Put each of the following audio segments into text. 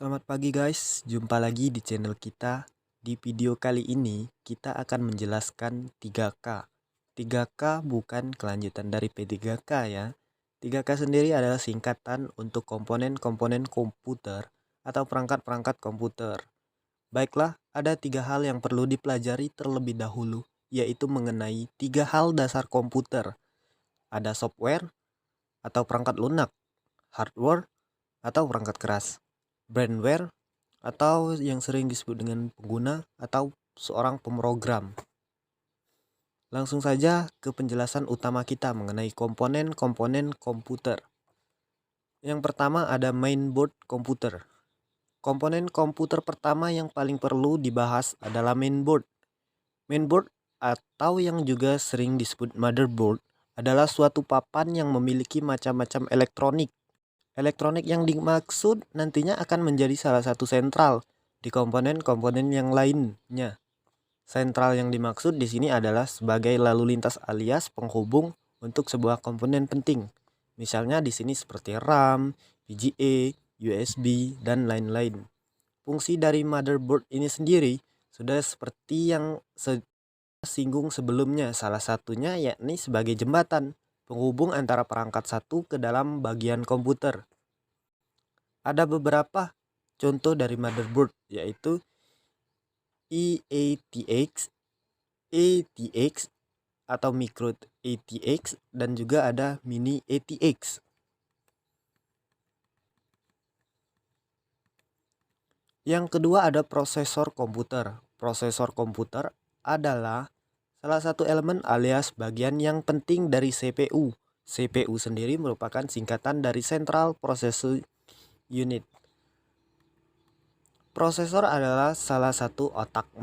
Selamat pagi guys, jumpa lagi di channel kita. Di video kali ini kita akan menjelaskan 3K. 3K bukan kelanjutan dari P3K ya. 3K sendiri adalah singkatan untuk komponen-komponen komputer atau perangkat-perangkat komputer. Baiklah, ada 3 hal yang perlu dipelajari terlebih dahulu, yaitu mengenai 3 hal dasar komputer. Ada software atau perangkat lunak, hardware atau perangkat keras, brandware atau yang sering disebut dengan pengguna atau seorang pemrogram. Langsung saja ke penjelasan utama kita mengenai komponen-komponen komputer. Yang pertama ada mainboard komputer. Komponen komputer pertama yang paling perlu dibahas adalah mainboard. Mainboard atau yang juga sering disebut motherboard adalah suatu papan yang memiliki macam-macam elektronik. Elektronik yang dimaksud nantinya akan menjadi salah satu sentral di komponen-komponen yang lainnya. Sentral yang dimaksud di sini adalah sebagai lalu lintas alias penghubung untuk sebuah komponen penting. Misalnya di sini seperti RAM, VGA, USB, dan lain-lain. Fungsi dari motherboard ini sendiri sudah seperti yang singgung sebelumnya, salah satunya yakni sebagai jembatan penghubung antara perangkat satu ke dalam bagian komputer. Ada beberapa contoh dari motherboard yaitu eATX, ATX atau micro ATX, dan juga ada mini ATX. Yang kedua ada prosesor komputer. Prosesor komputer adalah salah satu elemen alias bagian yang penting dari CPU. CPU sendiri merupakan singkatan dari Central Processing Unit. Prosesor adalah salah satu otak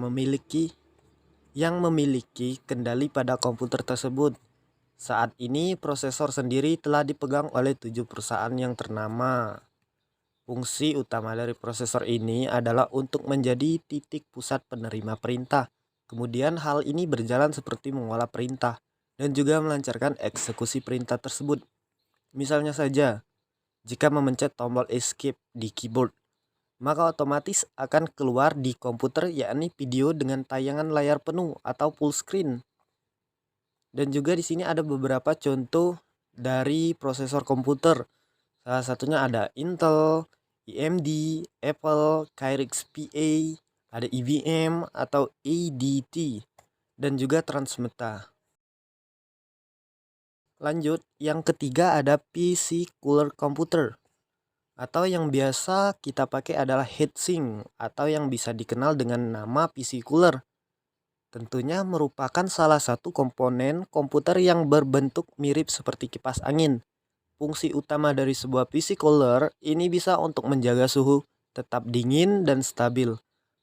yang memiliki kendali pada komputer tersebut. Saat ini prosesor sendiri telah dipegang oleh 7 perusahaan yang ternama. Fungsi utama dari prosesor ini adalah untuk menjadi titik pusat penerima perintah. Kemudian hal ini berjalan seperti mengolah perintah dan juga melancarkan eksekusi perintah tersebut. Misalnya saja, jika memencet tombol escape di keyboard, maka otomatis akan keluar di komputer yakni video dengan tayangan layar penuh atau full screen. Dan juga di sini ada beberapa contoh dari prosesor komputer. Salah satunya ada Intel, AMD, Apple, Kyrix PA, ada IBM atau ADT, dan juga Transmeta. Lanjut, yang ketiga ada PC Cooler Computer, atau yang biasa kita pakai adalah heatsink atau yang bisa dikenal dengan nama PC cooler. Tentunya merupakan salah satu komponen komputer yang berbentuk mirip seperti kipas angin. Fungsi utama dari sebuah PC cooler ini bisa untuk menjaga suhu tetap dingin dan stabil.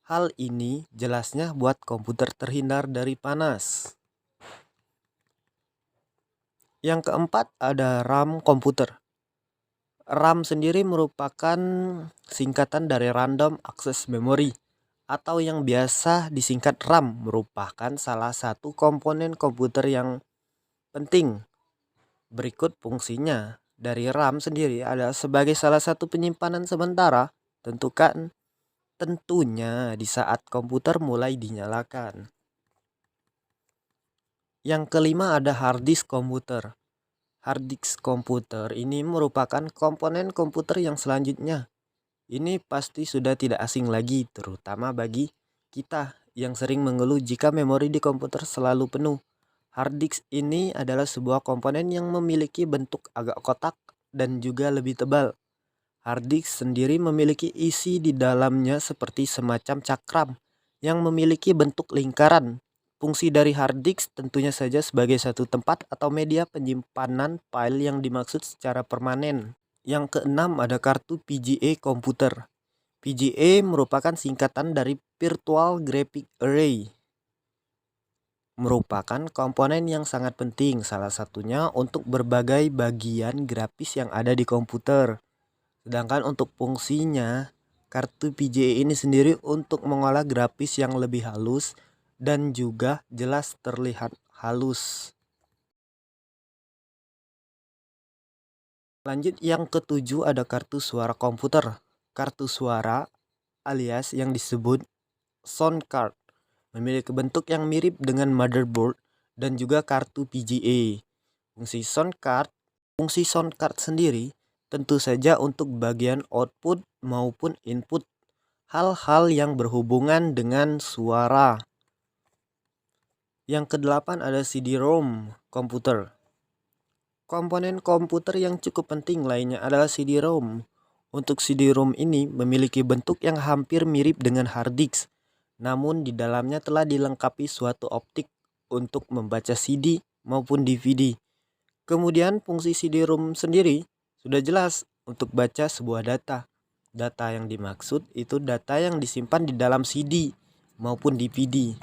Hal ini jelasnya buat komputer terhindar dari panas. Yang keempat ada RAM komputer. RAM sendiri merupakan singkatan dari Random Access Memory atau yang biasa disingkat RAM, merupakan salah satu komponen komputer yang penting. Berikut fungsinya dari RAM sendiri adalah sebagai salah satu penyimpanan sementara, tentunya di saat komputer mulai dinyalakan. Yang kelima ada hard disk komputer. Hard disk komputer ini merupakan komponen komputer yang selanjutnya. Ini pasti sudah tidak asing lagi, terutama bagi kita yang sering mengeluh jika memori di komputer selalu penuh. Hard disk ini adalah sebuah komponen yang memiliki bentuk agak kotak dan juga lebih tebal. Hard disk sendiri memiliki isi di dalamnya seperti semacam cakram yang memiliki bentuk lingkaran. Fungsi dari hard disk tentunya saja sebagai satu tempat atau media penyimpanan file yang dimaksud secara permanen. Yang keenam ada kartu VGA komputer. VGA merupakan singkatan dari Virtual Graphic Array. Merupakan komponen yang sangat penting, salah satunya untuk berbagai bagian grafis yang ada di komputer. Sedangkan untuk fungsinya, kartu VGA ini sendiri untuk mengolah grafis yang lebih halus dan juga jelas terlihat halus. Lanjut yang ketujuh ada kartu suara komputer. Kartu suara alias yang disebut sound card, memiliki bentuk yang mirip dengan motherboard dan juga kartu VGA. Fungsi sound card sendiri tentu saja untuk bagian output maupun input hal-hal yang berhubungan dengan suara. Yang kedelapan ada CD-ROM komputer. Komponen komputer yang cukup penting lainnya adalah CD-ROM. Untuk CD-ROM ini memiliki bentuk yang hampir mirip dengan hard disk, namun di dalamnya telah dilengkapi suatu optik untuk membaca CD maupun DVD. Kemudian fungsi CD-ROM sendiri sudah jelas untuk baca sebuah data. Data yang dimaksud itu data yang disimpan di dalam CD maupun DVD.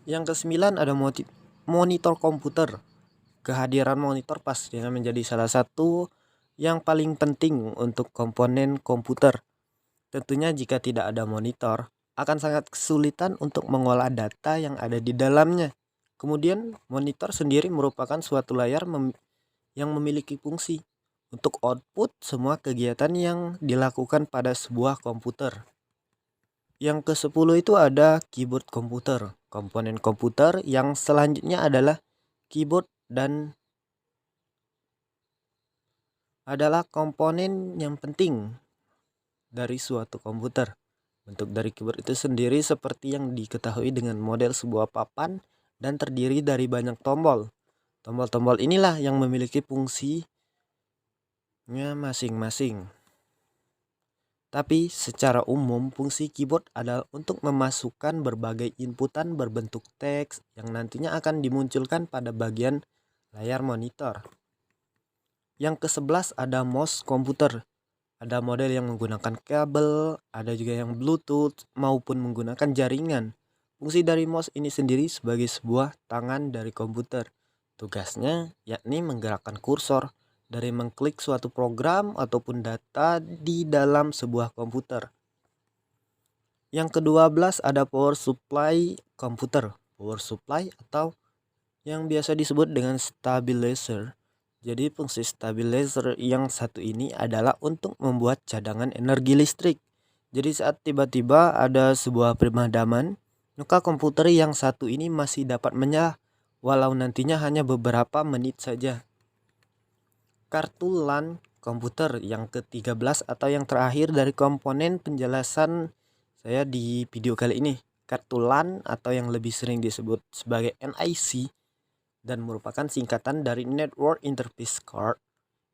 Yang kesembilan ada monitor komputer. Kehadiran monitor pastinya menjadi salah satu yang paling penting untuk komponen komputer. Tentunya jika tidak ada monitor, akan sangat kesulitan untuk mengolah data yang ada di dalamnya. Kemudian monitor sendiri merupakan suatu layar yang memiliki fungsi untuk output semua kegiatan yang dilakukan pada sebuah komputer. Yang ke-10 itu ada keyboard komputer. Komponen komputer yang selanjutnya adalah keyboard dan adalah komponen yang penting dari suatu komputer. Bentuk dari keyboard itu sendiri seperti yang diketahui dengan model sebuah papan dan terdiri dari banyak tombol. Tombol-tombol inilah yang memiliki fungsinya masing-masing. Tapi secara umum fungsi keyboard adalah untuk memasukkan berbagai inputan berbentuk teks yang nantinya akan dimunculkan pada bagian layar monitor. Yang ke-11 ada mouse komputer. Ada model yang menggunakan kabel, ada juga yang Bluetooth maupun menggunakan jaringan. Fungsi dari mouse ini sendiri sebagai sebuah tangan dari komputer. Tugasnya yakni menggerakkan kursor dari mengklik suatu program ataupun data di dalam sebuah komputer. Yang ke-12 ada power supply komputer. Power supply atau yang biasa disebut dengan stabilizer. Jadi fungsi stabilizer yang satu ini adalah untuk membuat cadangan energi listrik. Jadi saat tiba-tiba ada sebuah pemadaman, maka komputer yang satu ini masih dapat menyala walau nantinya hanya beberapa menit saja. Kartu LAN komputer yang ke-13 atau yang terakhir dari komponen penjelasan saya di video kali ini. Kartu LAN atau yang lebih sering disebut sebagai NIC dan merupakan singkatan dari Network Interface Card.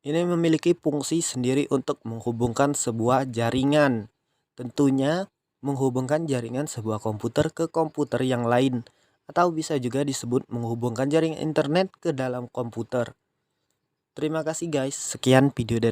Ini memiliki fungsi sendiri untuk menghubungkan sebuah jaringan. Tentunya menghubungkan jaringan sebuah komputer ke komputer yang lain, atau bisa juga disebut menghubungkan jaringan internet ke dalam komputer. Terima kasih guys, sekian video dari